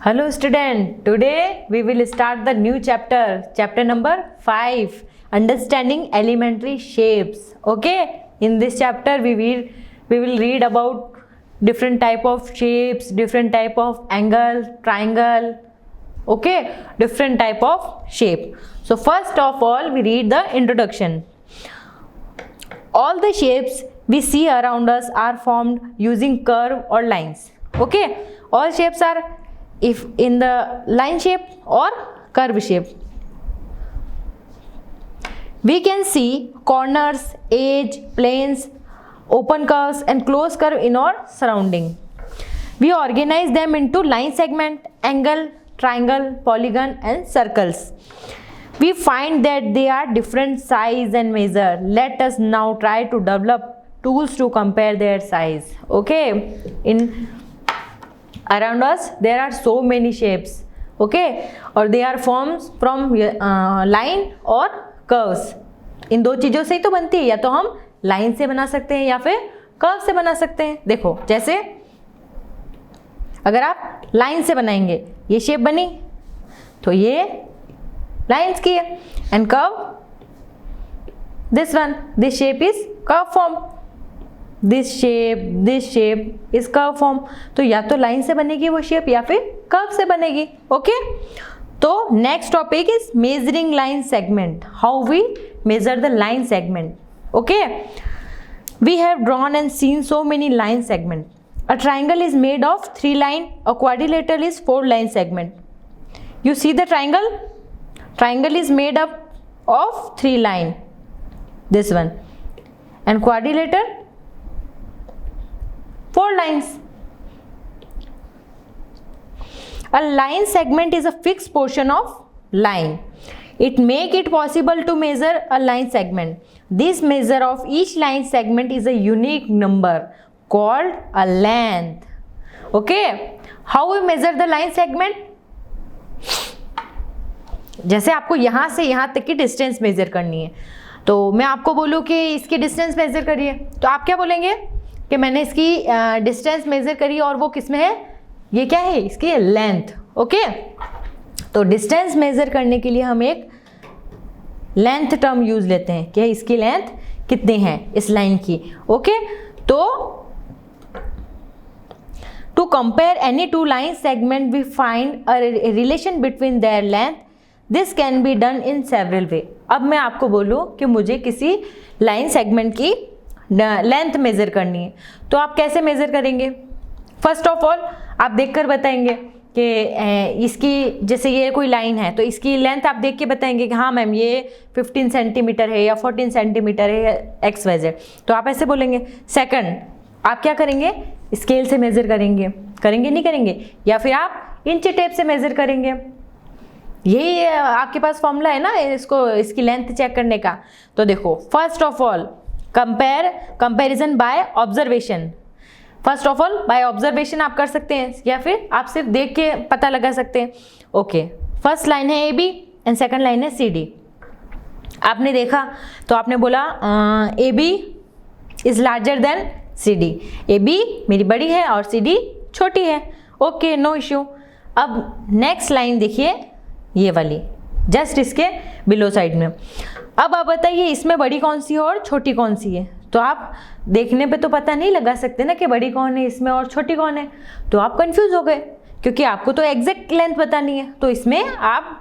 Hello student, today we will start the new chapter number 5, understanding elementary shapes. Okay, in this chapter we will read about different type of shapes, different type of angle, triangle, okay, different type of shape. So first of all we read the introduction. All the shapes we see around us are formed using curve or lines. Okay, all shapes are if in the line shape or curve shape. We can see corners, edge, planes, open curves and closed curve in our surrounding. We organize them into line segment, angle, triangle, polygon and circles. We find that they are different size and measure. Let us now try to develop tools to compare their size. Okay, in around us there are so many shapes, okay, or they are forms from line और curves. इन दो चीज़ों से ही तो बनती है, या तो हम लाइन से बना सकते हैं या फिर कर्व से बना सकते हैं. देखो जैसे अगर आप लाइन से बनाएंगे, ये शेप बनी तो ये लाइन्स की है, and curve this one, this shape is curve form, this shape is curve form. तो या तो लाइन से बनेगी वो शेप या फिर कर्व से बनेगी. ओके, तो next topic is measuring line segment, how we measure the line segment. Okay, we have drawn and seen so many line segment. A triangle is made of 3 line, a quadrilateral is 4 line segment. You see the triangle is made up of 3 line, this one, and quadrilateral 4 lines. A line segment is a fixed portion of line. It make it possible to measure a line segment. This measure of each line segment is a unique number called a length. Okay, how we measure the line segment? जैसे आपको यहाँ से यहाँ तक की distance measure करनी है, तो मैं आपको बोलूँ कि इसकी डिस्टेंस मेजर करिए, तो आप क्या बोलेंगे कि मैंने इसकी डिस्टेंस मेजर करी और वो किस में है, ये क्या है, इसकी लेंथ. ओके, तो डिस्टेंस मेजर करने के लिए हम एक लेंथ टर्म यूज लेते हैं कि इसकी लेंथ कितनी है इस लाइन की. ओके, तो to compare any 2 line segment we find a relation between their length. This can be done in several way. अब मैं आपको बोलूँ कि मुझे किसी लाइन सेगमेंट की लेंथ मेजर करनी है, तो आप कैसे मेजर करेंगे? फर्स्ट ऑफ ऑल आप देखकर बताएंगे कि इसकी, जैसे ये कोई लाइन है तो इसकी लेंथ आप देख के बताएंगे कि हाँ मैम ये 15 सेंटीमीटर है या 14 सेंटीमीटर है या XYZ, तो आप ऐसे बोलेंगे. सेकंड, आप क्या करेंगे, स्केल से मेजर करेंगे नहीं करेंगे, या फिर आप इंच टेप से मेजर करेंगे. यही आपके पास फॉर्मूला है ना इसकी लेंथ चेक करने का. तो देखो, first of all comparison by observation. First of all by observation आप कर सकते हैं, या फिर आप सिर्फ देख के पता लगा सकते हैं. ओके, फर्स्ट लाइन है AB एंड सेकंड लाइन है CD. आपने देखा तो आपने बोला AB is larger than CD. AB मेरी बड़ी है और CD छोटी है. Okay, no issue. अब नेक्स्ट लाइन देखिए, ये वाली जस्ट इसके बिलो साइड में. अब आप बताइए इसमें बड़ी कौन सी है और छोटी कौन सी है. तो आप देखने पे तो पता नहीं लगा सकते ना कि बड़ी कौन है इसमें और छोटी कौन है, तो आप कंफ्यूज हो गए क्योंकि आपको तो एग्जैक्ट लेंथ बतानी है. तो इसमें आप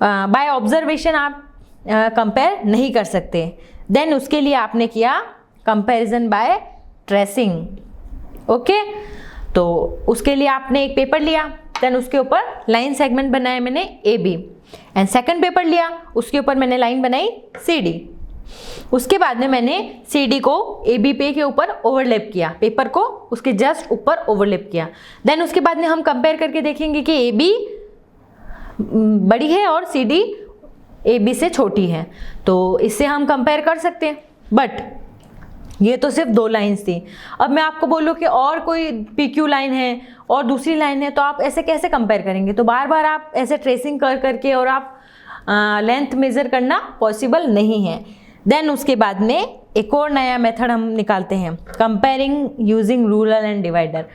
बाय ऑब्जर्वेशन आप कंपेयर नहीं कर सकते. देन उसके लिए आपने किया कंपैरिजन बाय ट्रेसिंग. ओके, तो उसके लिए आपने एक पेपर लिया, देन उसके ऊपर लाइन सेगमेंट बनाया मैंने AB, एंड सेकंड पेपर लिया, उसके ऊपर मैंने लाइन बनाई CD. उसके बाद में मैंने CD को AB पे के ऊपर ओवरलैप किया, पेपर को उसके जस्ट ऊपर ओवरलैप किया. देन उसके बाद में हम कंपेयर करके देखेंगे कि AB बड़ी है और CD AB से छोटी है, तो इससे हम कंपेयर कर सकते हैं. बट ये तो सिर्फ 2 लाइन्स थी. अब मैं आपको बोलूँ कि और कोई PQ लाइन है और दूसरी लाइन है, तो आप ऐसे कैसे कंपेयर करेंगे? तो बार बार आप ऐसे ट्रेसिंग कर करके और आप लेंथ मेज़र करना पॉसिबल नहीं है. देन उसके बाद में एक और नया मेथड हम निकालते हैं, comparing using ruler and divider.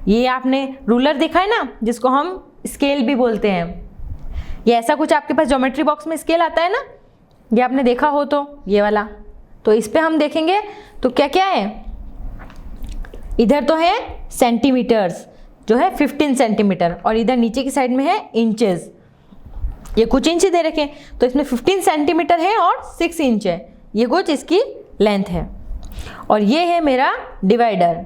ये आपने रूलर देखा है ना, जिसको हम स्केल भी बोलते हैं, ये ऐसा कुछ आपके पास ज्योमेट्री बॉक्स में स्केल आता है ना, ये आपने देखा हो तो ये वाला। तो इस पे हम देखेंगे तो क्या क्या है, इधर तो है सेंटीमीटर्स जो है 15 सेंटीमीटर, और इधर नीचे की साइड में है इंचेस, ये कुछ इंच दे रखे, तो इसमें 15 सेंटीमीटर है और 6 इंच है, ये कुछ इसकी लेंथ है। और ये है मेरा डिवाइडर,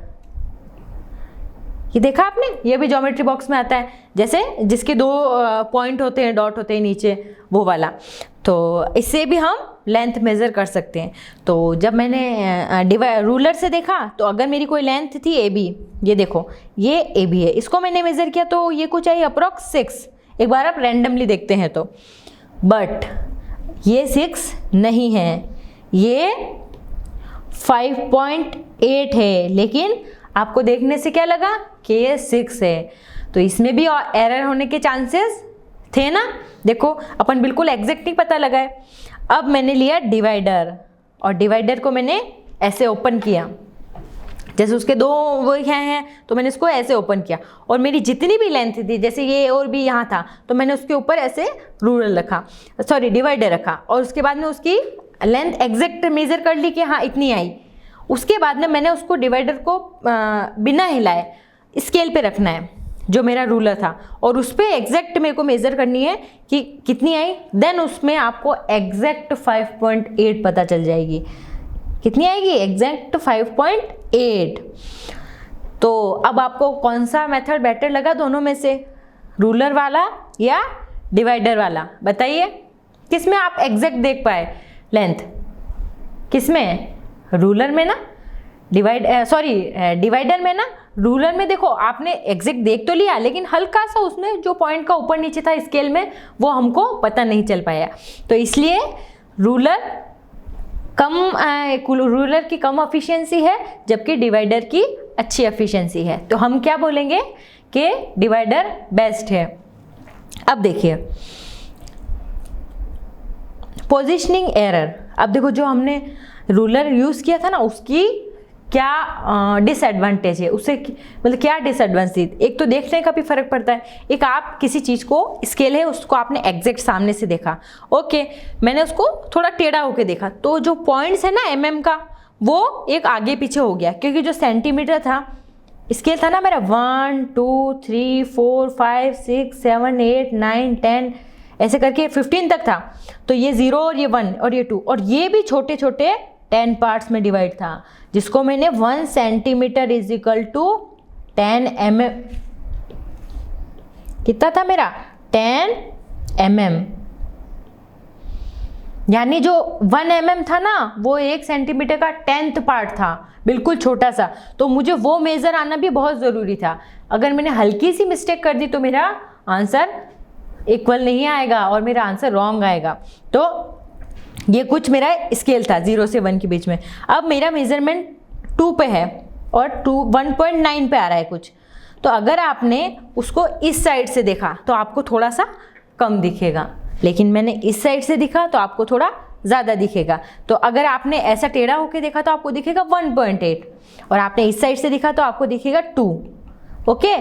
ये देखा आपने, ये भी ज्योमेट्री बॉक्स में आता है, जैसे जिसके 2 पॉइंट होते हैं, डॉट होते हैं नीचे, वो वाला। तो इससे भी हम लेंथ मेज़र कर सकते हैं। तो जब मैंने रूलर से देखा तो अगर मेरी कोई लेंथ थी ए बी, ये देखो ये ए बी है, इसको मैंने मेज़र किया तो ये कुछ आई अप्रॉक्स 6। एक बार आप रैंडमली देखते हैं तो, बट ये 6 नहीं है, ये 5.8 है, लेकिन आपको देखने से क्या लगा कि ये 6 है, तो इसमें भी एरर होने के चांसेस थे ना। देखो अपन बिल्कुल एग्जैक्ट नहीं पता लगा है। अब मैंने लिया डिवाइडर, और डिवाइडर को मैंने ऐसे ओपन किया, जैसे उसके 2 वो हैं तो मैंने इसको ऐसे ओपन किया, और मेरी जितनी भी लेंथ थी, जैसे ये और भी यहाँ था, तो मैंने उसके ऊपर ऐसे रूलर रखा, सॉरी डिवाइडर रखा, और उसके बाद में उसकी लेंथ एग्जैक्ट मेजर कर ली कि हाँ इतनी आई। उसके बाद में मैंने उसको डिवाइडर को बिना हिलाए स्केल पे रखना है जो मेरा रूलर था, और उस पर एग्जैक्ट मेरे को मेज़र करनी है कि कितनी आई। देन उसमें आपको एग्जैक्ट 5.8 पता चल जाएगी, कितनी आएगी, एग्जैक्ट 5.8। तो अब आपको कौन सा मेथड बेटर लगा दोनों में से, रूलर वाला या डिवाइडर वाला, बताइए। किस में आप एग्जैक्ट देख पाए लेंथ, किस में, रूलर में ना, डिवाइडर में ना। रूलर में देखो आपने एग्जैक्ट देख तो लिया, लेकिन हल्का सा उसमें जो पॉइंट का ऊपर नीचे था स्केल में, वो हमको पता नहीं चल पाया, तो इसलिए रूलर की कम एफिशिएंसी है, जबकि डिवाइडर की अच्छी एफिशिएंसी है। तो हम क्या बोलेंगे कि डिवाइडर बेस्ट है। अब देखिए पोजीशनिंग एरर। अब देखो जो हमने रूलर यूज़ किया था ना, उसकी क्या डिसएडवांटेज है, उससे मतलब क्या डिसएडवांटेज। एक तो देखने का भी फर्क पड़ता है, एक आप किसी चीज़ को स्केल है उसको आपने एग्जैक्ट सामने से देखा, ओके, मैंने उसको थोड़ा टेढ़ा होके देखा, तो जो पॉइंट्स है ना एमएम का, वो एक आगे पीछे हो गया, क्योंकि जो सेंटीमीटर था स्केल था ना मेरा 1 2 3 4 5 6 7 8 9 10 ऐसे करके 15 तक था, तो ये 0 और ये 1 और ये 2, और ये भी छोटे छोटे 10 पार्ट्स में डिवाइड था, जिसको मैंने 1 centimetre is equal to 10 mm, कितना था मेरा 10 mm, यानी जो 1 mm था ना वो 1 सेंटीमीटर का 10th पार्ट था, बिल्कुल छोटा सा। तो मुझे वो मेजर आना भी बहुत ज़रूरी था। अगर मैंने हल्की सी मिस्टेक कर दी तो मेरा आंसर इक्वल नहीं आएगा और मेरा आंसर रॉन्ग आएगा। तो ये कुछ मेरा स्केल था 0 से 1 के बीच में। अब मेरा मेजरमेंट 2 पे है और 1.9 पे आ रहा है कुछ, तो अगर आपने उसको इस साइड से देखा तो आपको थोड़ा सा कम दिखेगा, लेकिन मैंने इस साइड से दिखा तो आपको थोड़ा ज़्यादा दिखेगा। तो अगर आपने ऐसा टेढ़ा होके देखा तो आपको दिखेगा 1.8, और आपने इस साइड से दिखा तो आपको दिखेगा 2। ओके,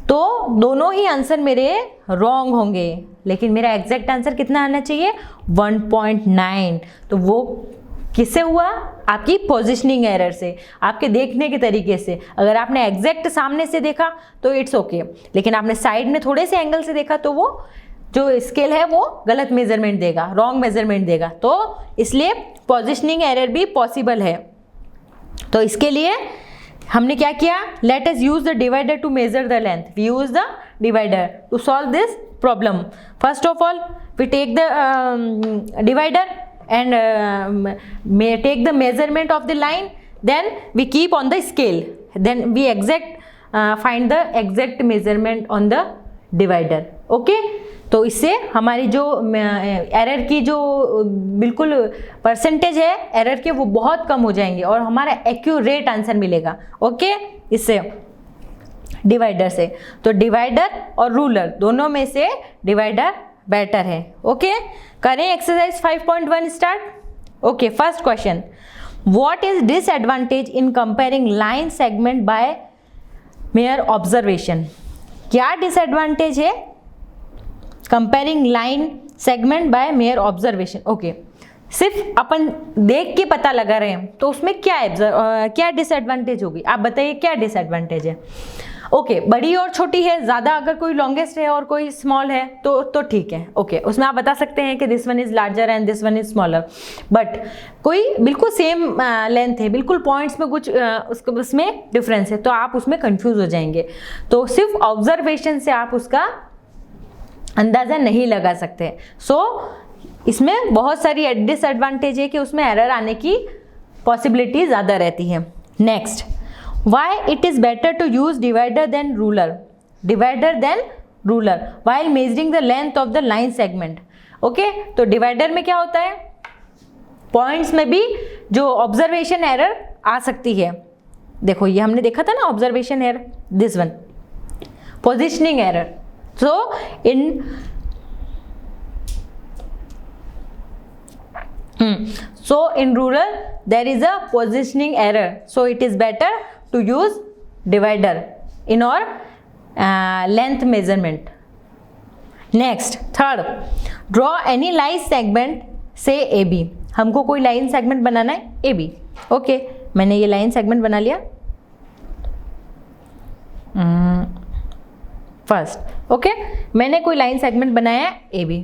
तो दोनों ही आंसर मेरे रॉन्ग होंगे, लेकिन मेरा एग्जैक्ट आंसर कितना आना चाहिए 1.9। तो वो किससे हुआ, आपकी पोजीशनिंग एरर से, आपके देखने के तरीके से। अगर आपने एग्जैक्ट सामने से देखा तो इट्स ओके, लेकिन आपने साइड में थोड़े से एंगल से देखा तो वो जो स्केल है वो गलत मेजरमेंट देगा, रॉन्ग मेजरमेंट देगा। तो इसलिए पोजीशनिंग एरर भी पॉसिबल है। तो इसके लिए हमने क्या किया, let us use the divider to measure the length. We use the divider to solve this problem. First of all we take the divider and take the measurement of the line, then we keep on the scale, then we find the exact measurement on the divider. okay, तो इससे हमारी जो error की जो बिल्कुल percentage है error के वो बहुत कम हो जाएंगे और हमारा एक्यूरेट आंसर मिलेगा। ओके, इससे डिवाइडर से। तो डिवाइडर और रूलर दोनों में से डिवाइडर बेटर है। ओके, करें exercise 5.1 start. Okay, first question, what is disadvantage in comparing line segment by mere observation. क्या डिसएडवांटेज है comparing line segment by mere observation? Okay, सिर्फ अपन देख के पता लगा रहे हैं तो उसमें क्या डिसएडवांटेज होगी? आप बताइए क्या डिसएडवांटेज है? ओके, बड़ी और छोटी है, ज़्यादा अगर कोई लॉन्गेस्ट है और कोई स्मॉल है तो ठीक है। ओके, उसमें आप बता सकते हैं कि this one is larger and this one is smaller. But कोई बिल्कुल सेम लेंथ है, बिल्कुल पॉइंट्स में कुछ उसमें डिफरेंस है, तो आप उसमें कंफ्यूज हो जाएंगे। तो सिर्फ ऑब्जर्वेशन से आप उसका अंदाज़ा नहीं लगा सकते। इसमें बहुत सारी डिसएडवांटेज है कि उसमें एरर आने की पॉसिबिलिटी ज़्यादा रहती है। Next, why it is better to use divider than ruler while measuring the length of the line segment. Okay, तो डिवाइडर में क्या होता है, पॉइंट्स में भी जो ऑब्जर्वेशन एरर आ सकती है। देखो ये हमने देखा था ना observation error, this one positioning error. So in rural there is a positioning error, so it is better to use divider in our length measurement. Next, third, draw any line segment say AB। हमको कोई line segment बनाना है AB। Okay, मैंने ये line segment बना लिया first. Okay, मैंने कोई line segment बनाया है AB।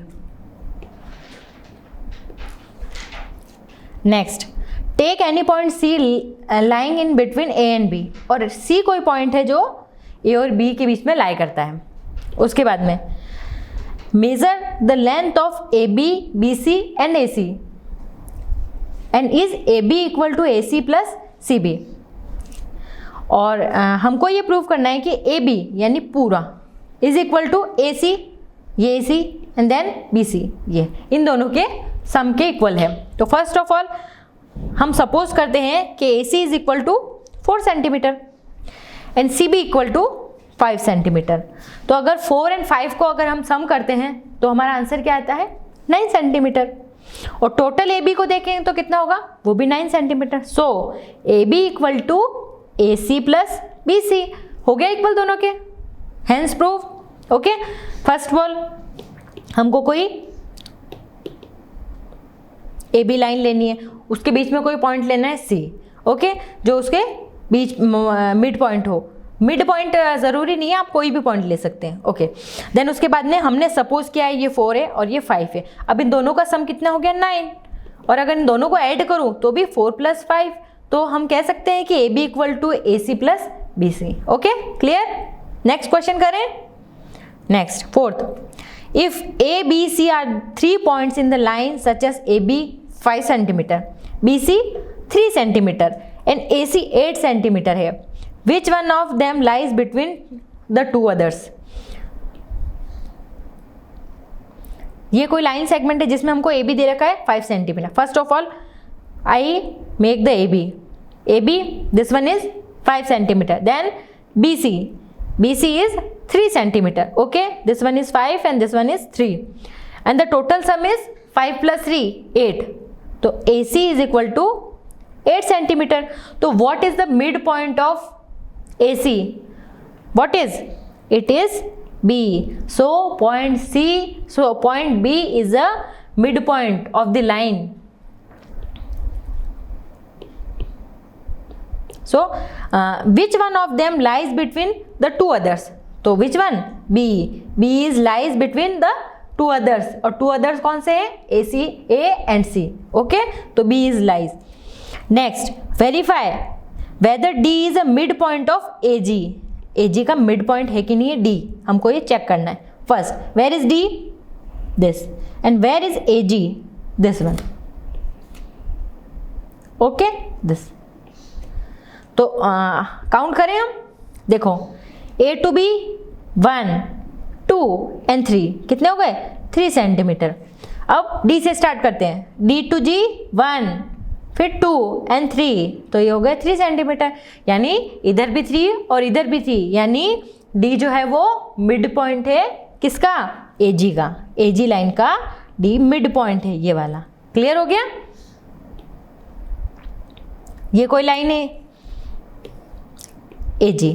Next, take any point C lying in between A and B। और C कोई पॉइंट है जो A और B के बीच में लाई करता है। उसके बाद में measure the length of AB, BC and AC and is AB equal to AC plus CB। और हमको ये प्रूव करना है कि AB यानी पूरा इज इक्वल टू AC, ये AC एंड देन BC, ये इन दोनों के सम के इक्वल है। तो फर्स्ट ऑफ ऑल हम सपोज करते हैं कि AC is equal to 4 centimetre and CB equal to 5 centimetre. तो अगर 4 एंड 5 को अगर हम सम करते हैं तो हमारा आंसर क्या आता है, 9 सेंटीमीटर। और टोटल AB को देखें तो कितना होगा, वो भी 9 centimetre. So AB equal to AC plus BC हो गया इक्वल दोनों के, hence prove. Okay, first of all हमको कोई AB लाइन लेनी है, उसके बीच में कोई पॉइंट लेना है C। ओके, जो उसके बीच मिड पॉइंट हो। मिड पॉइंट ज़रूरी नहीं है, आप कोई भी पॉइंट ले सकते हैं। ओके, देन उसके बाद में हमने सपोज किया है ये 4 है और ये 5 है। अब इन दोनों का सम कितना हो गया, 9। और अगर इन दोनों को ऐड करूं तो भी 4 प्लस 5, तो हम कह सकते हैं कि AB equal to AC plus BC। Okay, clear. Next question करें। Next, fourth, if A, B, C are 3 points in the line such as AB 5 centimeter, BC 3 centimeter and AC 8 centimeter है, which one of them lies between the two others? ये कोई line segment है जिसमें हमको AB दे रखा है 5 centimetre. First of all I make the AB this one is 5 centimeter, then BC is 3 centimeter. Okay, this one is 5 and this one is 3 and the total sum is 5 plus 3 8. तो AC is equal to 8 centimeter. तो what is the midpoint of AC? What is? It is B. So point B is a midpoint of the line. So which one of them lies between the two others? तो which one? B is lies between the two others. और two others कौन से हैं? AC, A and C. Okay, तो B is lies. Next, verify whether D is a midpoint of AG. AG का midpoint है कि नहीं है D, हमको ये चेक करना है। First, where is D? This. And where is AG? This one. Okay, this. तो काउंट करें हम, देखो A to B 1, 2 and 3 कितने हो गए, 3 सेंटीमीटर। अब D से स्टार्ट करते हैं, D to G 1, फिर 2 and 3, तो ये हो गए 3 सेंटीमीटर। यानी इधर भी 3 और इधर भी 3, यानी D जो है वो मिड पॉइंट है किसका, AG का। AG लाइन का D मिड पॉइंट है ये वाला। क्लियर हो गया। ये कोई लाइन है AG,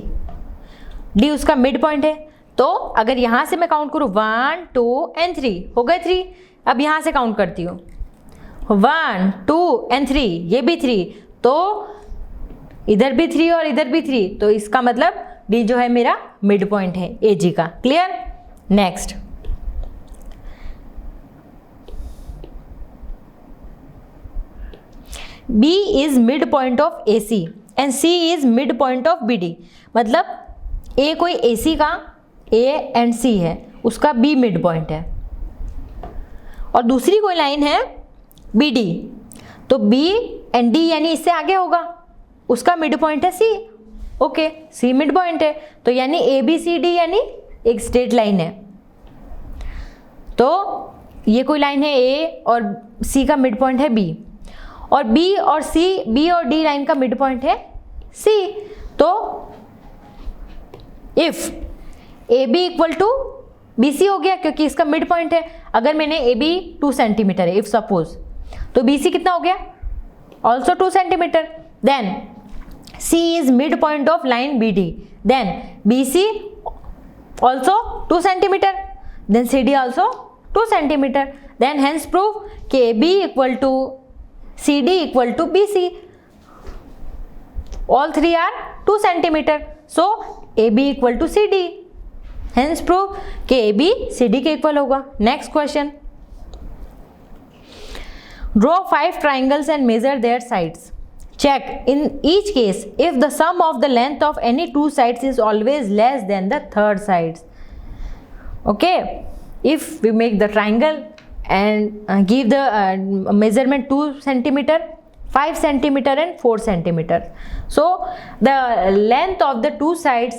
डी उसका मिड पॉइंट है। तो अगर यहाँ से मैं काउंट करूँ 1 2 एंड 3, हो गए 3। अब यहाँ से काउंट करती हूँ 1 2 एंड 3, ये भी 3, तो इधर भी 3 और इधर भी 3, तो इसका मतलब डी जो है मेरा मिड पॉइंट है ए जी का। Clear? Next, B is mid point of AC and C is mid point of BD। मतलब A कोई AC का A एंड C है, उसका B मिड पॉइंट है, और दूसरी कोई लाइन है BD, तो B एंड D यानी इससे आगे होगा, उसका मिड पॉइंट है C। Okay, C mid point है, तो यानी ABCD यानी एक स्ट्रेट लाइन है। तो ये कोई लाइन है A और C का मिड पॉइंट है B, और B और D लाइन का मिड पॉइंट है C। तो if AB equal to BC हो गया, क्योंकि इसका मिड पॉइंट है। अगर मैंने AB 2 सेंटीमीटर है इफ सपोज, तो BC कितना हो गया? Also 2 centimetre. Then C is mid point of line BD, then BC also 2 centimetre, then CD also 2 centimetre. Then hence prove कि AB equal to CD equal to BC, all three are 2 centimeter, so AB equal to CD, hence prove कि AB CD के equal होगा। Next question, draw 5 triangles and measure their sides, check in each case if the sum of the length of any 2 sides is always less than the third sides। okay, if we make the triangle and give the measurement 2 centimeter, 5 centimeter and 4 centimeter, so the length of the 2 sides,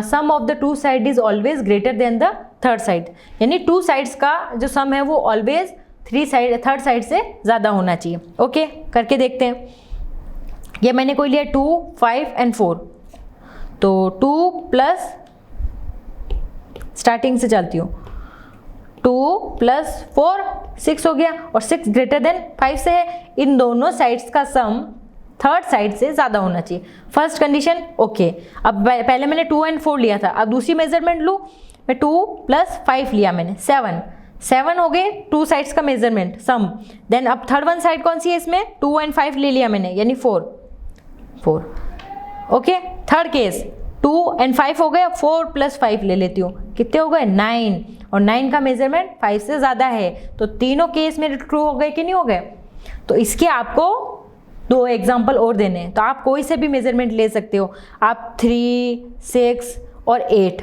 sum of the 2 side is always greater than the third side, यानी 2 sides का जो sum है वो always third side से ज़्यादा होना चाहिए। Okay, करके देखते हैं। ये मैंने कोई लिया 2 5 and 4, तो 2 प्लस, स्टार्टिंग से चलती हूँ, 2 प्लस 4 6 हो गया, और 6 ग्रेटर देन 5 से है। इन दोनों साइड्स का सम थर्ड साइड से ज़्यादा होना चाहिए। First condition okay. अब पहले मैंने 2 and 4 लिया था, अब दूसरी मेजरमेंट लूँ मैं, 2 प्लस 5 लिया मैंने, 7 हो गए 2 साइड्स का मेजरमेंट सम। देन अब थर्ड वन साइड कौन सी है इसमें, 2 and 5 ले लिया मैंने, यानी 4। ओके, थर्ड केस 2 and 5 हो गए, 4 प्लस 5 ले लेती हूँ, कितने हो गए 9, और 9 का मेजरमेंट 5 से ज़्यादा है, तो तीनों केस मेरे ट्रू हो गए कि नहीं हो गए। तो इसके आपको 2 एग्जाम्पल और देने हैं, तो आप कोई से भी मेजरमेंट ले सकते हो। आप 3 6 और 8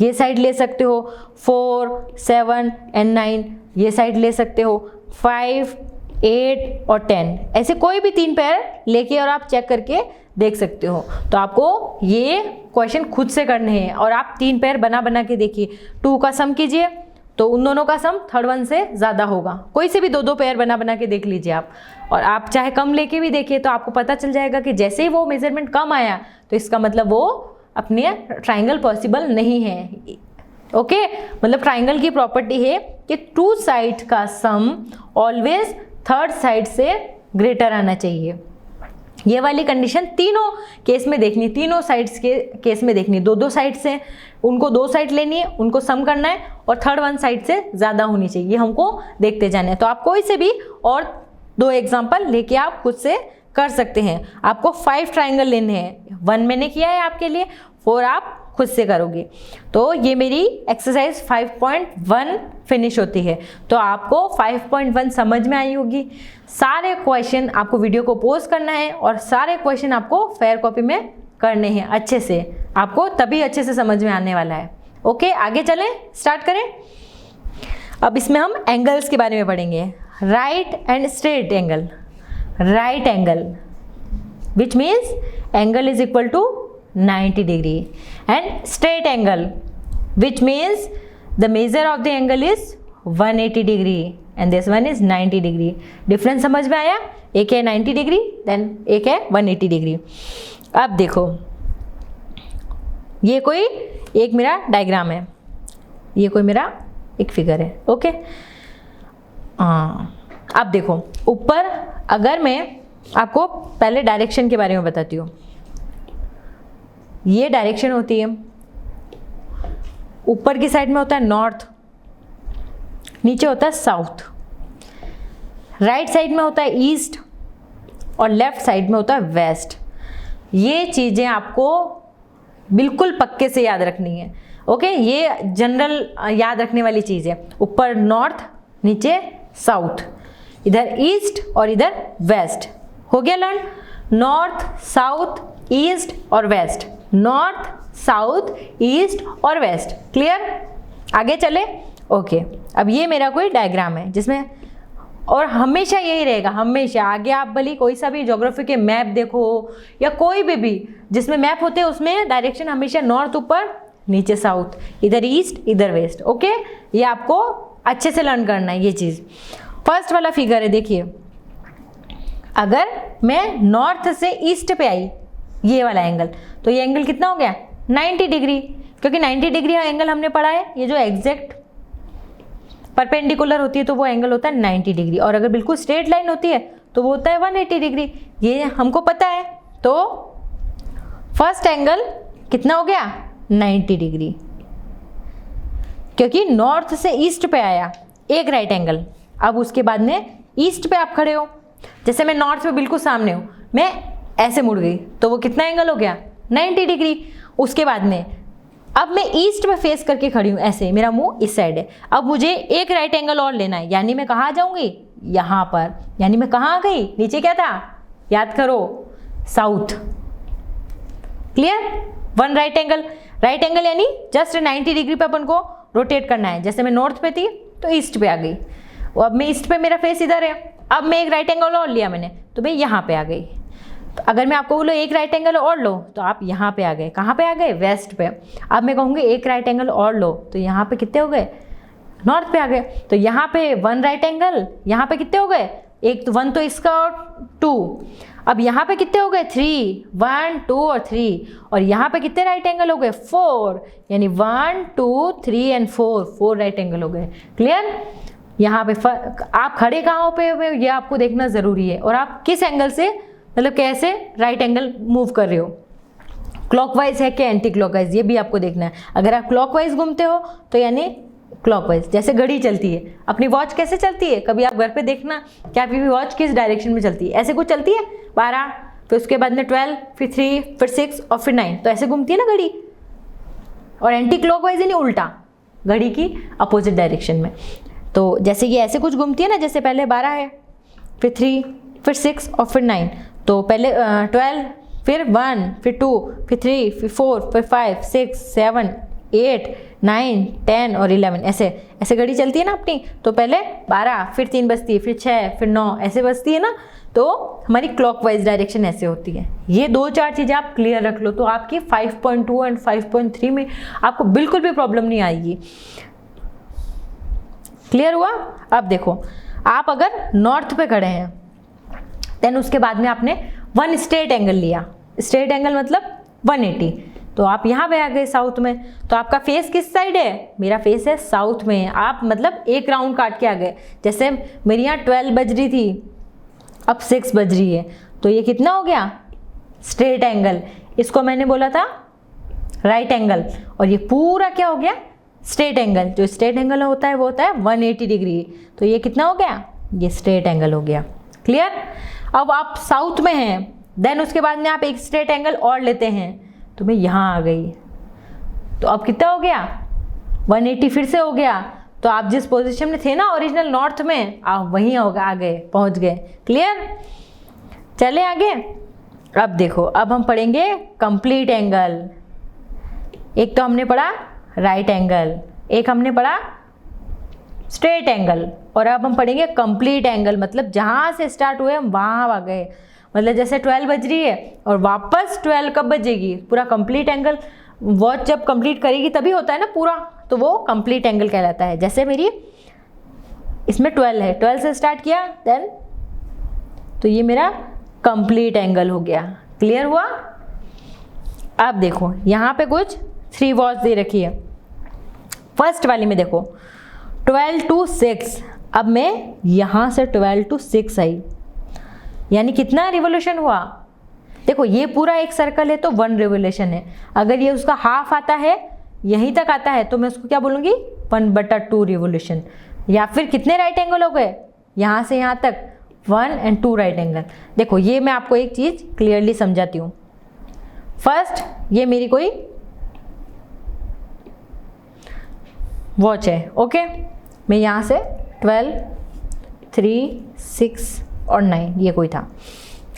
ये साइड ले सकते हो, 4 7 and 9 ये साइड ले सकते हो, 5 8 और 10 ऐसे कोई भी 3 पेयर लेके और आप चेक करके देख सकते हो। तो आपको ये क्वेश्चन खुद से करने हैं, और आप 3 पेयर बना के देखिए। 2 का सम कीजिए तो उन दोनों का सम थर्ड वन से ज़्यादा होगा। कोई से भी 2 पेयर बना के देख लीजिए आप, और आप चाहे कम लेके भी देखिए, तो आपको पता चल जाएगा कि जैसे ही वो मेजरमेंट कम आया तो इसका मतलब वो अपने ट्राइंगल पॉसिबल नहीं है। ओके, मतलब ट्राइंगल की प्रॉपर्टी है कि 2 साइड का सम ऑलवेज थर्ड साइड से ग्रेटर आना चाहिए। ये वाली कंडीशन तीनों केस में देखनी, तीनों साइड्स के केस में देखनी। 2 साइड्स हैं, उनको 2 साइड लेनी है, उनको सम करना है, और थर्ड वन साइड से ज़्यादा होनी चाहिए, ये हमको देखते जाना है। तो आप कोई से भी और 2 एग्जाम्पल लेके आप खुद से कर सकते हैं। आपको 5 ट्राइंगल लेने हैं, 1 मैंने किया है आपके लिए, 4 आप खुद से करोगे। तो ये मेरी एक्सरसाइज 5.1 फिनिश होती है। तो आपको 5.1 समझ में आई होगी। सारे क्वेश्चन आपको वीडियो को पॉज करना है, और सारे क्वेश्चन आपको फेयर कॉपी में करने हैं अच्छे से, आपको तभी अच्छे से समझ में आने वाला है। ओके, आगे चलें, स्टार्ट करें। अब इसमें हम एंगल्स के बारे में पढ़ेंगे। Right and straight angle, right angle which means angle is equal to 90 degree, and straight angle which means the measure of the angle is 180 degree and this one is 90 degree। Difference समझ में आया? एक है 90 degree, then एक है 180 degree. अब देखो, ये कोई एक मेरा डायग्राम है, ये कोई मेरा एक फिगर है। ओके, अब देखो ऊपर, अगर मैं आपको पहले डायरेक्शन के बारे में बताती हूँ, ये डायरेक्शन होती है, ऊपर की साइड में होता है नॉर्थ, नीचे होता है साउथ, राइट साइड में होता है ईस्ट और लेफ्ट साइड में होता है वेस्ट। ये चीज़ें आपको बिल्कुल पक्के से याद रखनी है। ओके, ये जनरल याद रखने वाली चीज़ है। ऊपर नॉर्थ, नीचे साउथ, इधर ईस्ट और इधर वेस्ट। हो गया लर्न? नॉर्थ, साउथ, ईस्ट और वेस्ट, नॉर्थ, साउथ, ईस्ट और वेस्ट। क्लियर? आगे चले। ओके, अब ये मेरा कोई डायग्राम है जिसमें, और हमेशा यही रहेगा, हमेशा। आगे आप भले कोई सा भी ज्योग्राफी के मैप देखो या कोई भी जिसमें मैप होते हैं उसमें डायरेक्शन हमेशा नॉर्थ ऊपर, नीचे साउथ, इधर ईस्ट, इधर वेस्ट। ओके, ये आपको अच्छे से लर्न करना है ये चीज़। फर्स्ट वाला फिगर है, देखिए, अगर मैं नॉर्थ से ईस्ट पे आई, ये वाला एंगल, तो ये एंगल कितना हो गया? 90 डिग्री, क्योंकि 90 डिग्री एंगल हमने पढ़ा है, ये जो एग्जैक्ट परपेंडिकुलर होती है तो वो एंगल होता है 90 डिग्री, और अगर बिल्कुल स्ट्रेट लाइन होती है तो वो होता है 180 डिग्री। ये हमको पता है। तो फर्स्ट एंगल कितना हो गया? 90 डिग्री, क्योंकि नॉर्थ से ईस्ट पे आया एक राइट एंगल। अब उसके बाद में ईस्ट पे आप खड़े हो, जैसे मैं नॉर्थ पे बिल्कुल सामने हूँ, मैं ऐसे मुड़ गई तो वो कितना एंगल हो गया? 90 डिग्री। उसके बाद में अब मैं ईस्ट में फेस करके खड़ी हूँ, ऐसे मेरा मुंह इस साइड है। अब मुझे एक राइट एंगल और लेना है, यानी मैं कहाँ जाऊँगी? यहाँ पर। यानी मैं कहाँ आ गई? नीचे क्या था? याद करो, south. Clear? One right angle. Right angle यानी जस्ट 90 डिग्री पे अपन को रोटेट करना है। जैसे मैं नॉर्थ पे थी तो ईस्ट पे आ गई, अब मैं ईस्ट पे, मेरा फेस इधर है। अब मैं एक राइट एंगल और लिया मैंने, तो मैं यहाँ पे आ गई। तो अगर मैं आपको बोलो एक राइट एंगल और लो, तो आप यहाँ पे आ गए। कहाँ पे आ गए? वेस्ट पे। अब मैं कहूँगी एक राइट एंगल और लो, तो यहाँ पे कितने हो गए? नॉर्थ पे आ गए। तो यहाँ पे वन राइट एंगल, यहाँ पे कितने हो गए? एक तो वन तो इसका और 2। अब यहाँ पे कितने हो गए? 3, 1, 2 और 3। और यहाँ पे कितने राइट एंगल हो गए? 4। यानी 1, 2, 3 एंड 4 राइट एंगल हो गए। क्लियर? यहाँ पे आप खड़े कहाँ पे हुए ये आपको देखना ज़रूरी है, और आप किस एंगल से, मतलब कैसे राइट एंगल मूव कर रहे हो, क्लॉकवाइज है कि एंटी क्लॉकवाइज, ये भी आपको देखना है। अगर आप क्लॉकवाइज घूमते हो तो यानी क्लॉकवाइज, जैसे घड़ी चलती है, अपनी वॉच कैसे चलती है, कभी आप घर पे देखना कि आपकी वॉच किस डायरेक्शन में चलती है। ऐसे कुछ चलती है 12, फिर उसके बाद में 12, फिर 3, फिर 6 और फिर 9, तो ऐसे घूमती है ना घड़ी। और एंटी क्लॉकवाइज यानी उल्टा, घड़ी की अपोजिट डायरेक्शन में। तो जैसे ये ऐसे कुछ घूमती है ना, जैसे पहले 12 है, फिर 3, फिर 6 और फिर 9, तो पहले 12, फिर 1, फिर 2, फिर 3, फिर 4, फिर 5, 6, 7, 8, 9, 10 और 11, ऐसे ऐसे घड़ी चलती है ना अपनी। तो पहले 12, फिर 3 बजती है, फिर 6, फिर 9, ऐसे बजती है ना। तो हमारी क्लॉकवाइज डायरेक्शन ऐसे होती है। ये 2-4 चीज़ें आप क्लियर रख लो, तो आपकी 5.2 एंड 5.3 में आपको बिल्कुल भी प्रॉब्लम नहीं आएगी। क्लियर हुआ? अब देखो, आप अगर नॉर्थ पे खड़े हैं, देन उसके बाद में आपने वन स्ट्रेट एंगल लिया। स्ट्रेट एंगल मतलब 180, तो आप यहाँ पे आ गए साउथ में। तो आपका फेस किस साइड है? मेरा फेस है साउथ में। आप मतलब एक राउंड काट के आ गए। जैसे मेरी यहाँ 12 बज रही थी, अब 6 बज रही है, तो ये कितना हो गया? Straight angle. इसको मैंने बोला था राइट एंगल, और ये पूरा क्या हो गया? Straight angle. जो स्ट्रेट एंगल होता है वो होता है 180 डिग्री। तो ये कितना हो गया? ये स्ट्रेट एंगल हो गया। क्लियर? अब आप साउथ में हैं, देन उसके बाद में आप एक स्ट्रेट एंगल और लेते हैं, तो मैं यहाँ आ गई, तो अब कितना हो गया? 180 फिर से हो गया। तो आप जिस पोजीशन में थे ना ओरिजिनल नॉर्थ में, आप वहीं आ गए, पहुँच गए। क्लियर? चले आगे। अब देखो, अब हम पढ़ेंगे कंप्लीट एंगल। एक तो हमने पढ़ा राइट एंगल, एक हमने पढ़ा स्ट्रेट एंगल, और अब हम पढ़ेंगे कंप्लीट एंगल। मतलब जहाँ से स्टार्ट हुए हम वहाँ आ गए। मतलब जैसे 12 बज रही है और वापस 12 कब बजेगी? पूरा कंप्लीट एंगल। वॉच जब कंप्लीट करेगी तभी होता है ना पूरा, तो वो कंप्लीट एंगल कहलाता है। जैसे मेरी इसमें 12 है, 12 से स्टार्ट किया, देन तो ये मेरा कंप्लीट एंगल हो गया। क्लियर हुआ? अब देखो, यहाँ पे कुछ 3 वॉच दे रखी है। फर्स्ट वाली में देखो 12 to 6, अब मैं यहाँ से 12 to 6 आई, यानी कितना रिवोल्यूशन हुआ? देखो ये पूरा एक सर्कल है तो 1 रिवोल्यूशन है। अगर ये उसका हाफ आता है यहीं तक आता है तो मैं उसको क्या बोलूँगी 1/2 रिवोल्यूशन। या फिर कितने राइट एंगल हो गए, यहाँ से यहाँ तक 1 और 2 राइट एंगल। देखो ये मैं आपको एक चीज़ क्लियरली समझाती हूँ। फर्स्ट ये मेरी कोई वॉच है, ओके। मैं यहाँ से 12, 3, 6 और 9 ये कोई था।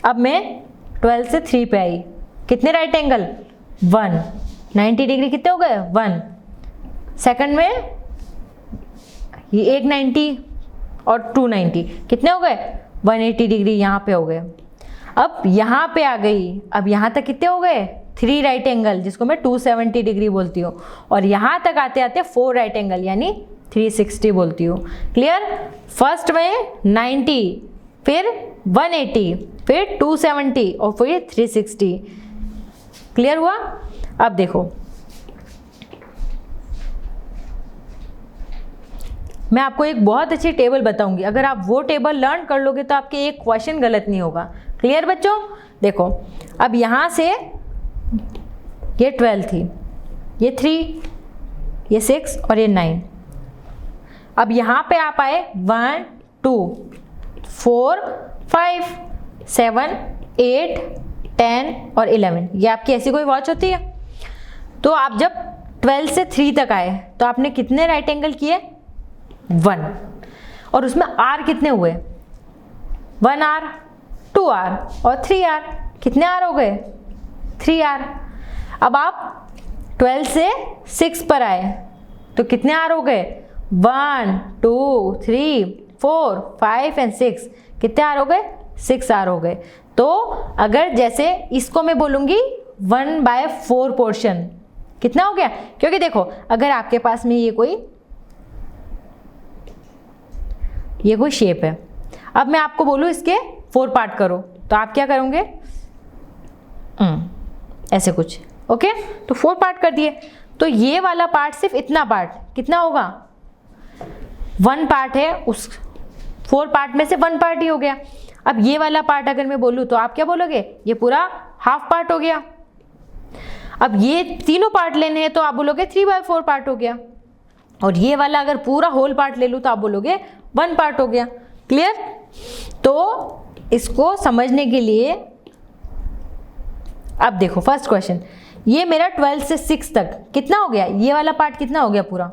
अब मैं 12 से 3 पे आई, कितने राइट एंगल 1, 90 डिग्री कितने हो गए 1। सेकंड में ये एक 90 और 290 कितने हो गए 180 डिग्री यहाँ पे हो गए। अब यहाँ पे आ गई, अब यहाँ तक कितने हो गए 3 राइट एंगल जिसको मैं 270 डिग्री बोलती हूँ, और यहाँ तक आते आते 4 राइट एंगल यानी 360 बोलती हूँ। क्लियर। फर्स्ट में 90, फिर 180, फिर 270 और फिर 360। क्लियर हुआ। अब देखो मैं आपको एक बहुत अच्छी टेबल बताऊंगी, अगर आप वो टेबल लर्न कर लोगे तो आपके एक क्वेश्चन गलत नहीं होगा। क्लियर बच्चों। देखो अब यहाँ से ये 12 थी, ये 3, ये 6 और ये 9। अब यहाँ पे आप आए 1, 2, 4, 5, 7, 8, 10 और 11। ये आपकी ऐसी कोई वॉच होती है। तो आप जब 12 से 3 तक आए तो आपने कितने राइट एंगल किए 1, और उसमें आर कितने हुए 1 आर, 2 आर और 3 आर। कितने आर हो गए 3 आर। अब आप 12 से 6 पर आए तो कितने आर हो गए 1, 2, 3, 4, 5 और 6। कितने आर हो गए 6 आर हो गए। तो अगर जैसे इसको मैं बोलूँगी 1/4 पोर्शन कितना हो गया, क्योंकि देखो अगर आपके पास में ये कोई शेप है, अब मैं आपको बोलूँ इसके 4 पार्ट करो तो आप क्या करोगे ऐसे कुछ, ओके। तो 4 पार्ट कर दिए तो ये वाला पार्ट सिर्फ इतना पार्ट कितना होगा 1 पार्ट है, उस 4 पार्ट में से 1 पार्ट ही हो गया। अब ये वाला पार्ट अगर मैं बोलूँ तो आप क्या बोलोगे ये पूरा हाफ पार्ट हो गया। अब ये तीनों पार्ट लेने हैं तो आप बोलोगे 3/4 पार्ट हो गया, और ये वाला अगर पूरा होल पार्ट ले लूँ तो आप बोलोगे 1 पार्ट हो गया। क्लियर। तो इसको समझने के लिए अब देखो फर्स्ट क्वेश्चन, ये मेरा 12 से 6 तक कितना हो गया, ये वाला पार्ट कितना हो गया पूरा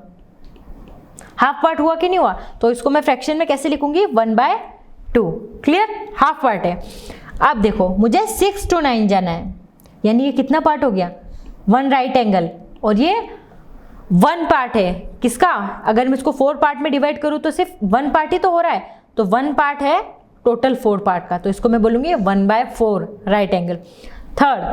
हाफ पार्ट हुआ कि नहीं हुआ। तो इसको मैं फ्रैक्शन में कैसे लिखूंगी 1/2। क्लियर, हाफ पार्ट है। अब देखो मुझे 6 to 9 जाना है, यानी ये कितना पार्ट हो गया 1 राइट एंगल, और ये 1 पार्ट है किसका, अगर मैं इसको 4 पार्ट में डिवाइड करूँ तो सिर्फ 1 पार्ट ही तो हो रहा है, तो 1 पार्ट है टोटल 4 पार्ट का, तो इसको मैं बोलूँगी 1/4 राइट एंगल। थर्ड,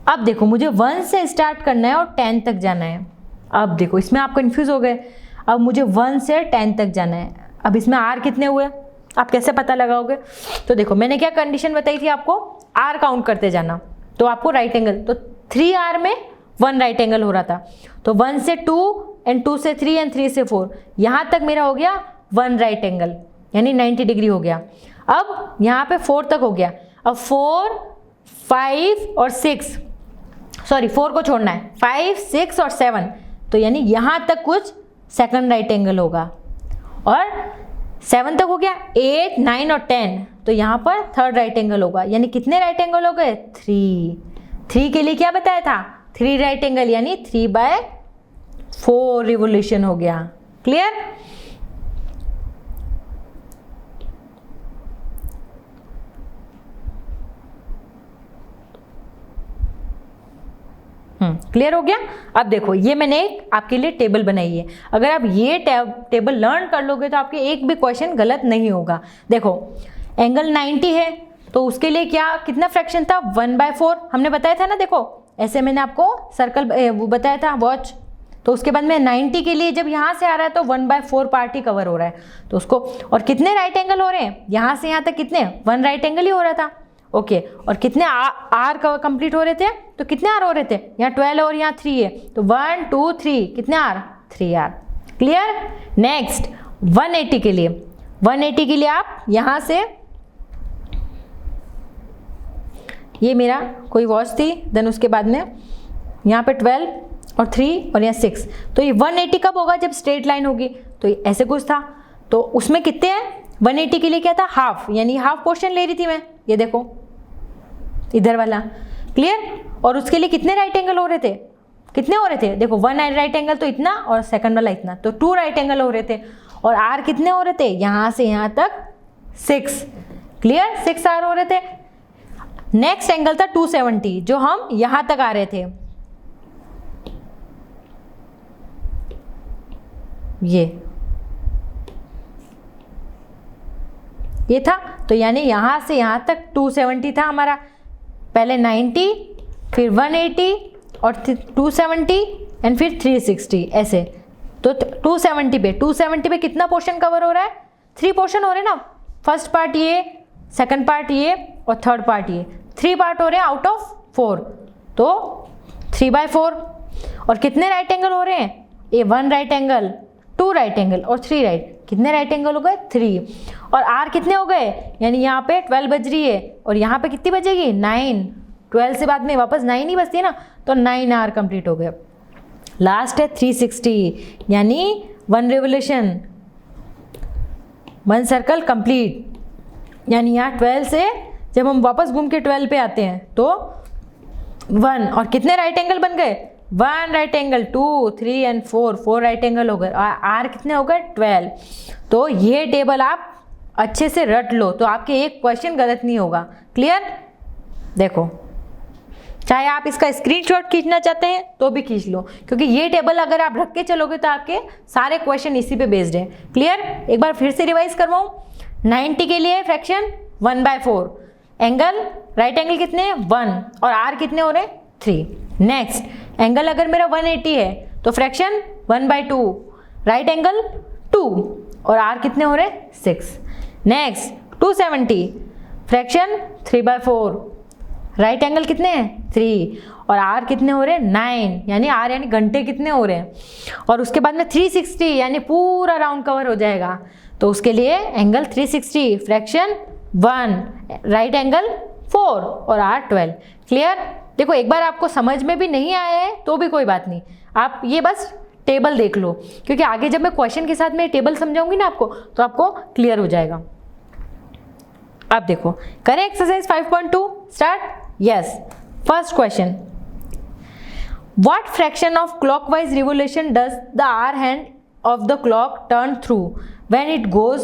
अब देखो मुझे 1 से स्टार्ट करना है और 10 तक जाना है। अब देखो इसमें आप कंफ्यूज हो गए, अब मुझे 1 से 10 तक जाना है। अब इसमें आर कितने हुए आप कैसे पता लगाओगे। तो देखो मैंने क्या कंडीशन बताई थी आपको, आर काउंट करते जाना तो आपको राइट एंगल, तो 3 आर में 1 राइट एंगल हो रहा था, तो 1 से 2 और 2 से 3 और 3 से 4 यहाँ तक मेरा हो गया 1 राइट एंगल यानी 90 डिग्री हो गया। अब यहाँ पे 4 तक हो गया, अब 4, 5 और 6, सॉरी 4 को छोड़ना है, 5, 6 और 7, तो यानी यहाँ तक कुछ सेकंड राइट एंगल होगा, और 7 तक हो गया, 8, 9 और 10, तो यहाँ पर थर्ड राइट एंगल होगा, यानी कितने राइट एंगल हो गए 3 के लिए क्या बताया था 3 राइट एंगल यानी 3/4 रिवोल्यूशन हो गया। क्लियर। क्लियर हो गया। अब देखो ये मैंने एक आपके लिए टेबल बनाई है, अगर आप ये टेबल लर्न कर लोगे तो आपके एक भी क्वेश्चन गलत नहीं होगा। देखो एंगल 90 है तो उसके लिए क्या कितना फ्रैक्शन था 1/4 हमने बताया था ना। देखो ऐसे मैंने आपको सर्कल वो बताया था वॉच, तो उसके बाद में 90 के लिए जब यहाँ से आ रहा है तो 1/4 पार्ट ही कवर हो रहा है, तो उसको, और कितने राइट एंगल हो रहे हैं यहाँ से यहाँ तक कितने 1 राइट एंगल ही हो रहा था, ओके। और कितने आर कंप्लीट हो रहे थे, तो कितने आर हो रहे थे यहाँ 12 और यहाँ 3 है, तो 1, 2, 3 कितने आर 3 आर। क्लियर। नेक्स्ट 180 के लिए, 180 के लिए आप यहाँ से, ये मेरा कोई वॉच थी, देन उसके बाद में यहाँ पे 12 और 3 और यहाँ 6। तो ये 180 कब होगा? जब स्ट्रेट लाइन होगी। तो ऐसे कुछ था, तो उसमें कितने हैं? 180 के लिए क्या था? हाफ, यानी हाफ पोर्शन ले रही थी मैं, ये देखो इधर वाला। क्लियर? और उसके लिए कितने राइट एंगल हो रहे थे? कितने हो रहे थे? देखो 1 राइट एंगल तो इतना और सेकंड वाला इतना, तो 2 राइट एंगल हो रहे थे। और आर कितने हो रहे थे? यहाँ से यहाँ तक 6। क्लियर? 6 आर हो रहे थे। नेक्स्ट एंगल था 270, जो हम यहां तक आ रहे थे, ये था। तो यानी यहां से यहां तक 270 था हमारा। पहले 90, फिर 180 और 270 एंड फिर 360 ऐसे। तो 270 पे कितना पोर्शन कवर हो रहा है? 3 पोर्शन हो रहे ना। फर्स्ट पार्ट ये, सेकंड पार्ट ये और थर्ड पार्ट ये, 3 पार्ट हो रहे हैं आउट ऑफ 4। तो 3/4। और कितने राइट एंगल हो रहे हैं? ये 1 राइट एंगल, 2 राइट एंगल और 3 राइट। कितने राइट एंगल हो गए? 3। और आर कितने हो गए? यानी यहाँ पे 12 बज रही है और यहाँ पे कितनी बजेगी? 9। 12 से बाद में वापस 9 ही बजती है ना, तो 9 आर कंप्लीट हो गया। लास्ट है 360, यानी 1 रिवोल्यूशन, 1 सर्कल कंप्लीट। यानी यहाँ 12 से जब हम वापस घूम के 12 पे आते हैं तो 1। और कितने राइट एंगल बन गए? 1 right angle, 2, 3 and 4 right angle हो गए। आर कितने हो गए? 12। तो ये टेबल आप अच्छे से रट लो, तो आपके एक क्वेश्चन गलत नहीं होगा। क्लियर? देखो, चाहे आप इसका स्क्रीनशॉट खींचना चाहते हैं तो भी खींच लो, क्योंकि ये टेबल अगर आप रख के चलोगे तो आपके सारे क्वेश्चन इसी पे बेस्ड है। क्लियर? एक बार फिर से रिवाइज करवाऊं। 90 के लिए फ्रैक्शन 1/4, एंगल राइट एंगल कितने हैं? 1, और आर कितने हो रहे हैं? 3। नेक्स्ट एंगल अगर मेरा 180 है तो फ्रैक्शन 1/2, राइट एंगल 2 और आर कितने हो रहे हैं? 6। नेक्स्ट 270, फ्रैक्शन 3/4, राइट एंगल कितने हैं? 3 और आर कितने हो रहे हैं? 9, यानी आर यानी घंटे कितने हो रहे हैं। और उसके बाद में 360, यानी पूरा राउंड कवर हो जाएगा। तो उसके लिए एंगल 360, फ्रैक्शन 1, राइट एंगल 4 और आर 12। क्लियर? देखो, एक बार आपको समझ में भी नहीं आया है तो भी कोई बात नहीं, आप ये बस टेबल देख लो, क्योंकि आगे जब मैं क्वेश्चन के साथ में टेबल समझाऊंगी ना आपको, तो आपको क्लियर हो जाएगा। अब देखो, करें exercise 5.2 start. Yes, first question, what fraction of clockwise revolution does the hour hand of the clock turn through when it goes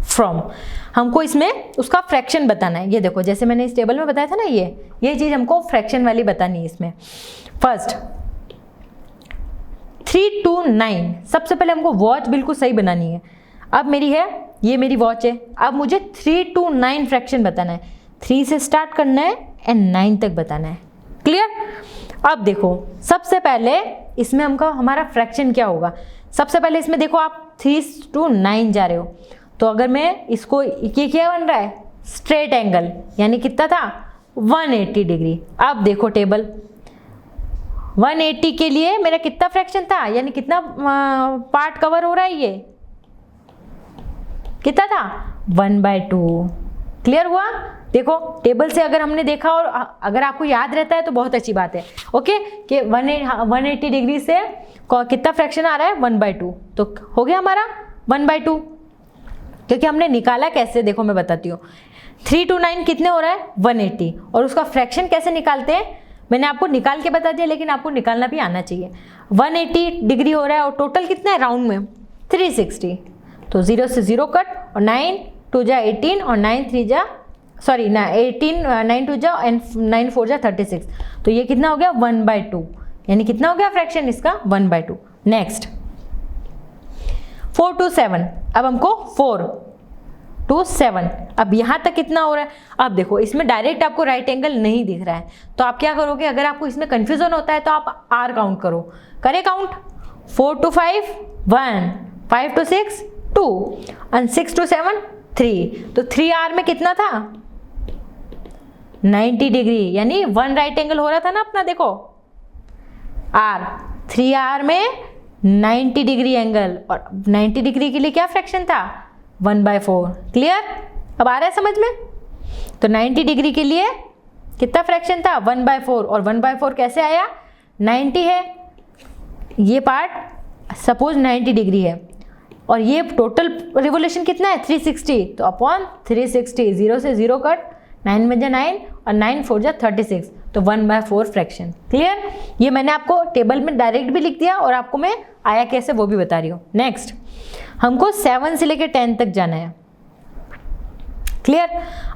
from. हमको इसमें उसका फ्रैक्शन बताना है। ये देखो, जैसे मैंने इस टेबल में बताया था ना, ये चीज हमको फ्रैक्शन वाली बतानी है इसमें। फर्स्ट 3 to 9, सबसे पहले हमको वॉच बिल्कुल सही बनानी है। अब मेरी है, ये मेरी वॉच है। अब मुझे 3 to 9 फ्रैक्शन बताना है। 3 से स्टार्ट करना है एंड 9 तक बताना है। क्लियर? अब देखो, सबसे पहले इसमें हमका हमारा फ्रैक्शन क्या होगा। सबसे पहले इसमें देखो, आप 3 to 9 जा रहे हो, तो अगर मैं इसको, ये क्या बन रहा है? स्ट्रेट एंगल, यानी कितना था? 180 डिग्री। अब देखो टेबल, 180 के लिए मेरा कितना फ्रैक्शन था, यानी कितना पार्ट कवर हो रहा है? ये कितना था? 1/2। क्लियर हुआ? देखो, टेबल से अगर हमने देखा और अगर आपको याद रहता है तो बहुत अच्छी बात है। ओके, कि 180 डिग्री से कितना फ्रैक्शन आ रहा है? 1/2। तो हो गया हमारा 1/2, क्योंकि हमने निकाला कैसे, देखो मैं बताती हूँ। 3 to 9 कितने हो रहा है? 180। और उसका फ्रैक्शन कैसे निकालते हैं मैंने आपको निकाल के बता दिया, लेकिन आपको निकालना भी आना चाहिए। 180 डिग्री हो रहा है और टोटल कितना है राउंड में? 360। तो 0 से 0 कट, और 9 2 जा 18 और 9 3 जा 18, 9 2 जा एंड 9 4 जा 36। तो ये कितना हो गया? 1/2, यानी कितना हो गया फ्रैक्शन इसका? 1/2। नेक्स्ट 4 to 7, अब हमको 4 to 7, अब यहाँ तक कितना हो रहा है? अब देखो, इसमें डायरेक्ट आपको राइट एंगल नहीं दिख रहा है, तो आप क्या करोगे? अगर आपको इसमें कंफ्यूजन होता है तो आप आर काउंट करो। करें काउंट? 4 to 5 1, 5 to 6 2 और 6 to 7 3। तो 3 आर में कितना था? 90 डिग्री, यानी 1 राइट एंगल हो रहा था ना अपना। देखो आर, 3 आर में 90 डिग्री एंगल, और 90 डिग्री के लिए क्या फ्रैक्शन था? 1/4। क्लियर? अब आ रहा है समझ में? तो 90 डिग्री के लिए कितना फ्रैक्शन था? 1/4। और 1/4 कैसे आया? 90 है, ये पार्ट सपोज 90 डिग्री है और ये टोटल रिवोल्यूशन कितना है 360, तो अपॉन 360, 0 से 0 कट, 9 में जा 9 और 9 4 जा 36, तो 1/4 फ्रैक्शन। क्लियर? ये मैंने आपको टेबल में डायरेक्ट भी लिख दिया और आपको मैं आया कैसे वो भी बता रही हूँ। नेक्स्ट, हमको 7 से लेकर 10 तक जाना है। क्लियर?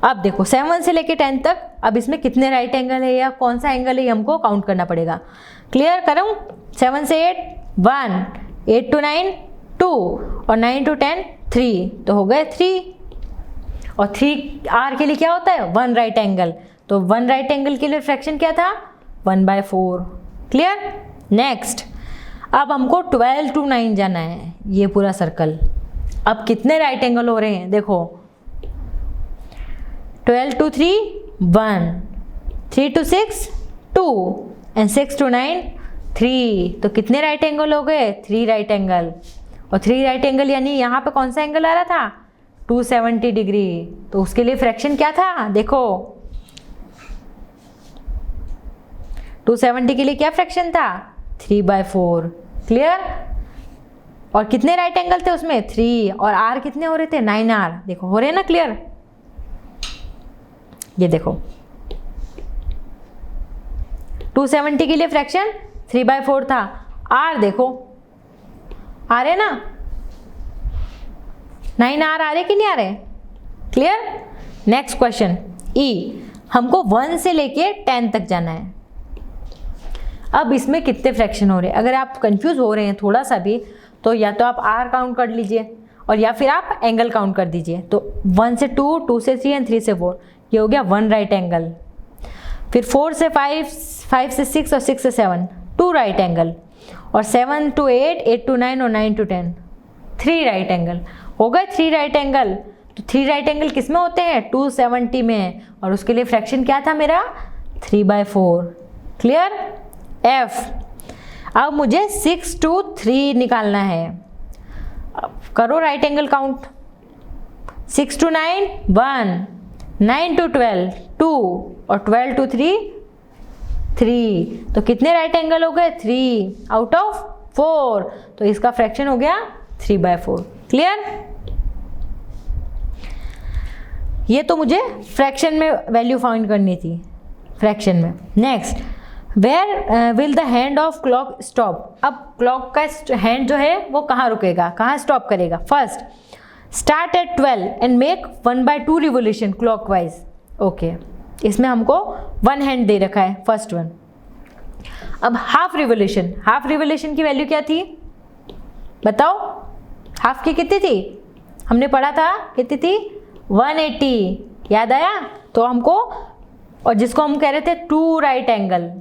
अब देखो 7 से लेकर 10 तक, अब इसमें कितने राइट एंगल है या कौन सा एंगल है हमको काउंट करना पड़ेगा। क्लियर करूँ? 7 से 8 1, 8 to 9 2 और 9 to 10 3, तो हो गए 3। और 3R के लिए क्या होता है 1 राइट एंगल, तो 1 राइट एंगल के लिए फ्रैक्शन क्या था 1/4। क्लियर? नेक्स्ट, अब हमको 12 to 9 जाना है, ये पूरा सर्कल। अब कितने राइट एंगल हो रहे हैं देखो, 12 to 3 1, 3 to 6 2 एंड 6 to 9 3, तो कितने राइट एंगल हो गए 3 राइट एंगल। और 3 राइट एंगल यानी यहाँ पे कौन सा एंगल आ रहा था 270 डिग्री, तो उसके लिए फ्रैक्शन क्या था देखो, 270 के लिए क्या फ्रैक्शन था 3/4। क्लियर? और कितने राइट एंगल थे उसमें 3, और R कितने हो रहे थे 9R, देखो हो रहे हैं ना क्लियर। ये देखो 270 के लिए फ्रैक्शन 3/4 था, R देखो आ रहे ना 9R आ रहे कि नहीं आ रहे। क्लियर? नेक्स्ट क्वेश्चन E, हमको 1 से लेके 10 तक जाना है। अब इसमें कितने फ्रैक्शन हो रहे हैं, अगर आप कंफ्यूज हो रहे हैं थोड़ा सा भी, तो या तो आप R काउंट कर लीजिए और या फिर आप एंगल काउंट कर दीजिए। तो 1 से 2, 2 से 3 एंड 3 से 4, ये हो गया 1 राइट एंगल। फिर 4 से 5, 5 से 6 और 6 से 7 2 राइट एंगल, और 7 to 8, 8 to 9 और 9 to 10 3 राइट एंगल। हो गए 3 राइट एंगल। तो 3 राइट एंगल किस में होते हैं 270 में, और उसके लिए फ्रैक्शन क्या था मेरा 3/4। क्लियर? F, अब मुझे 6 to 3 निकालना है। अब करो right angle count, 6 to 9 1, 9 to 12 2 और 12 to 3 3, तो कितने राइट एंगल हो गए 3 आउट ऑफ 4, तो इसका फ्रैक्शन हो गया 3/4। क्लियर? ये तो मुझे फ्रैक्शन में वैल्यू फाइंड करनी थी, फ्रैक्शन में। Next, where will the hand of clock stop. अब क्लॉक का हैंड जो है वो कहाँ रुकेगा, कहाँ स्टॉप करेगा। First, start at 12 and make 1/2 revolution clockwise. Okay, इसमें हमको 1 हैंड दे रखा है, फर्स्ट वन। अब हाफ रिवोल्यूशन, हाफ रिवोल्यूशन की वैल्यू क्या थी बताओ, हाफ की कितनी थी हमने पढ़ा था, कितनी थी 180, याद आया। तो हमको, और जिसको हम कह रहे थे 2 राइट एंगल,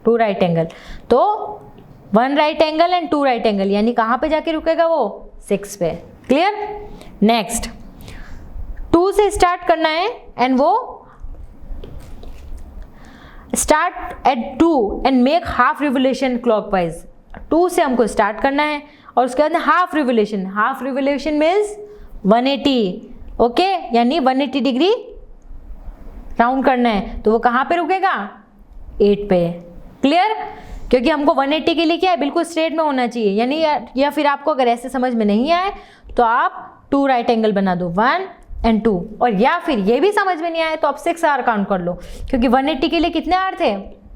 2 राइट एंगल, तो 1 right angle and 2 right angle, यानी कहाँ पे जाके रुकेगा वो 6 पे। क्लियर? नेक्स्ट, 2 से स्टार्ट करना है एंड वो start at 2 and make half revolution clockwise. 2 से हमको स्टार्ट करना है और उसके बाद half revolution, half revolution means 180। Okay, यानी 180 डिग्री राउंड करना है, तो वो कहाँ पे रुकेगा 8 पे। क्लियर? क्योंकि हमको 180 के लिए क्या है बिल्कुल स्ट्रेट में होना चाहिए, यानी या फिर आपको अगर ऐसे समझ में नहीं आए तो आप 2 राइट एंगल बना दो 1 एंड 2, और या फिर ये भी समझ में नहीं आए तो आप 6R काउंट कर लो, क्योंकि 180 के लिए कितने R थे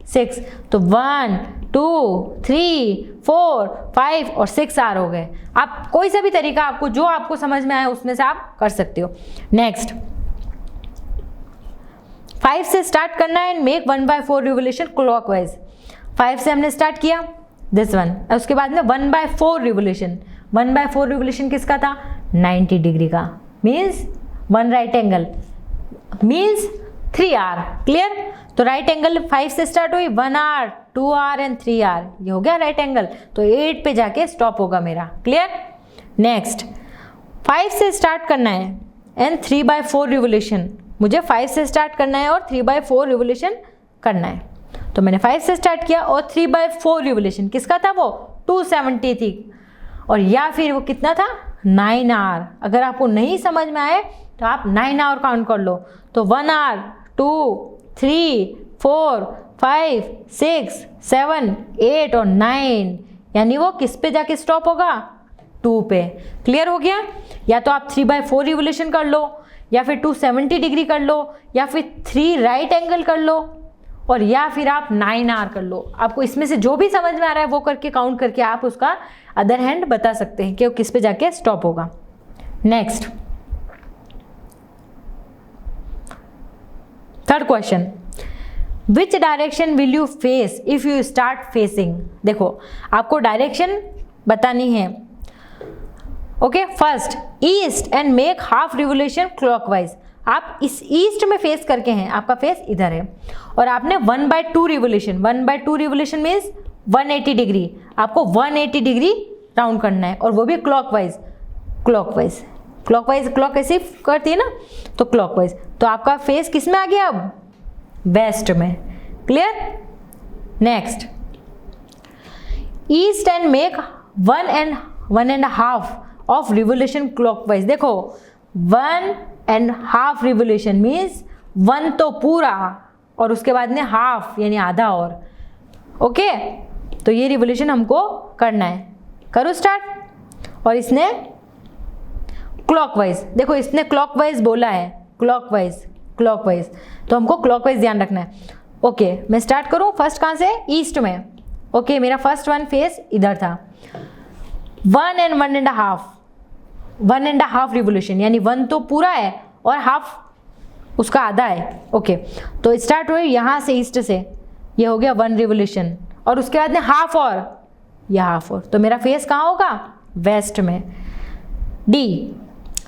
6, तो 1 2 3 4 5 और 6R हो गए। आप कोई सा भी तरीका आपको जो आपको समझ में आए उसमें से आप कर सकते हो। नेक्स्ट, 5 से स्टार्ट करना है एंड मेक 1/4 रिवोल्यूशन क्लॉकवाइज। 5 से हमने स्टार्ट किया दिस वन, उसके बाद में 1/4 रिवोल्यूशन। 1/4 रिवोल्यूशन किसका था 90 डिग्री का, means 1 right angle, means 3R। Clear? तो राइट एंगल 5 से स्टार्ट हुई, 1R 2R एंड 3R, ये हो गया राइट एंगल, तो 8 पे जाके स्टॉप होगा मेरा। क्लियर? नेक्स्ट, 5 से स्टार्ट करना है एंड 3/4 रिवोल्यूशन, मुझे 5 से स्टार्ट करना है और 3/4 रिवोल्यूशन करना है, तो मैंने 5 से स्टार्ट किया और 3/4 रिवोल्यूशन किसका था वो 270 थी, और या फिर वो कितना था 9R। अगर आपको नहीं समझ में आए तो आप 9R काउंट कर लो, तो 1R 2 3 4, 5, 6, 7, 8 और 9, यानी वो किस पे जाके स्टॉप होगा? 2 पे। क्लियर हो गया? या तो आप 3/4 रिवोल्यूशन कर लो, या फिर 270 डिग्री कर लो, या फिर 3 राइट एंगल कर लो, और या फिर आप 9R कर लो। आपको इसमें से जो भी समझ में आ रहा है वो करके काउंट करके आप उसका अदर हैंड बता सकते हैं कि वो किस पे जाके स्टॉप होगा। Next, third question, which direction will you face if you start facing? देखो आपको डायरेक्शन बतानी है। Okay, first east and make half revolution clockwise. आप इस ईस्ट में फेस करके हैं, आपका फेस इधर है, और आपने 1/2 रिवोल्यूशन, 1/2 रिवोल्यूशन मीन्स 180 डिग्री, आपको 180 डिग्री राउंड करना है, और वो भी क्लॉकवाइज। क्लॉकवाइज क्लॉकवाइज क्लॉक कैसे करती है ना, तो क्लॉकवाइज। तो आपका फेस किस में आ गया अब? वेस्ट में। Clear? Next, east and make 1.5 of revolution clockwise. देखो 1.5 रिवोल्यूशन मीन्स 1 तो पूरा, और उसके बाद में हाफ यानी आधा और। ओके, तो ये रिवोल्यूशन हमको करना है। करो स्टार्ट। और इसने क्लॉकवाइज, देखो इसने क्लॉकवाइज बोला है, क्लॉकवाइज क्लॉकवाइज, तो हमको क्लॉकवाइज ध्यान रखना है। ओके, मैं स्टार्ट करूं फर्स्ट कहाँ से? ईस्ट में। ओके, मेरा फर्स्ट वन फेस इधर था। 1 and 1.5 रिवोल्यूशन, यानी 1 तो पूरा है और हाफ उसका आधा है। ओके, तो स्टार्ट हुई यहाँ से ईस्ट से, ये हो गया 1 रिवोल्यूशन, और उसके बाद में हाफ और, यह हाफ और, तो मेरा फेस कहाँ होगा? वेस्ट में। D,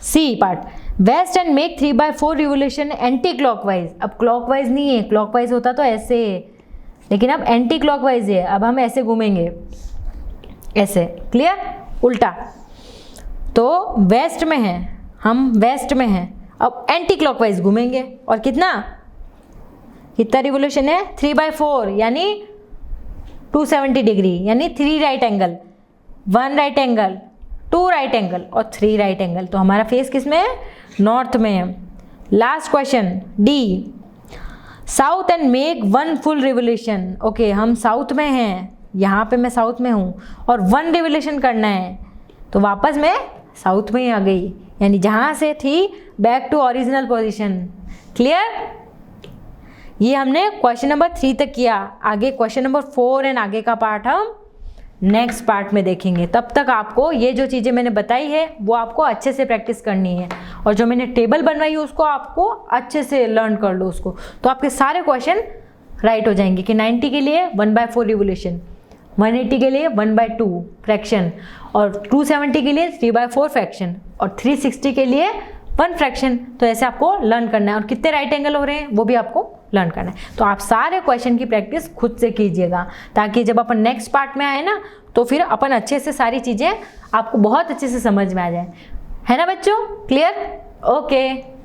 C part, west and make 3/4 revolution anti clockwise. अब क्लॉकवाइज नहीं है, क्लॉकवाइज होता तो ऐसे है, लेकिन अब एंटी क्लॉकवाइज है, अब हम ऐसे घूमेंगे, ऐसे। क्लियर? उल्टा। तो वेस्ट में है, हम वेस्ट में हैं, अब एंटी क्लॉकवाइज घूमेंगे, और कितना रिवोल्यूशन है? 3/4 यानी 270 डिग्री, यानी 3 right angle, 1 right angle, 2 right angle और 3 राइट एंगल। तो हमारा फेस किस में है? नॉर्थ में है। Last question, D, south and make 1 full revolution. Okay, हम साउथ में हैं, यहाँ पे मैं साउथ में हूँ, और 1 रिवोल्यूशन करना है, तो वापस मैं साउथ में ही आ गई, यानी जहाँ से थी back to original position. Clear? ये हमने क्वेश्चन नंबर 3 तक किया। आगे क्वेश्चन नंबर 4 एंड आगे का पार्ट हम नेक्स्ट पार्ट में देखेंगे। तब तक आपको ये जो चीज़ें मैंने बताई है वो आपको अच्छे से प्रैक्टिस करनी है, और जो मैंने टेबल बनवाई है उसको आपको अच्छे से लर्न कर लो उसको, तो आपके सारे क्वेश्चन राइट हो जाएंगे कि 90 के लिए 1/4 रिवोल्यूशन, 180 के लिए 1/2 फ्रैक्शन, और 270 के लिए 3/4 फ्रैक्शन, और 360 के लिए 1 फ्रैक्शन। तो ऐसे आपको लर्न करना है, और कितने राइट एंगल हो रहे हैं वो भी आपको लर्न करना है। तो आप सारे क्वेश्चन की प्रैक्टिस खुद से कीजिएगा, ताकि जब अपन नेक्स्ट पार्ट में आए ना, तो फिर अपन अच्छे से सारी चीज़ें आपको बहुत अच्छे से समझ में आ जाए। है ना बच्चों? क्लियर? ओके।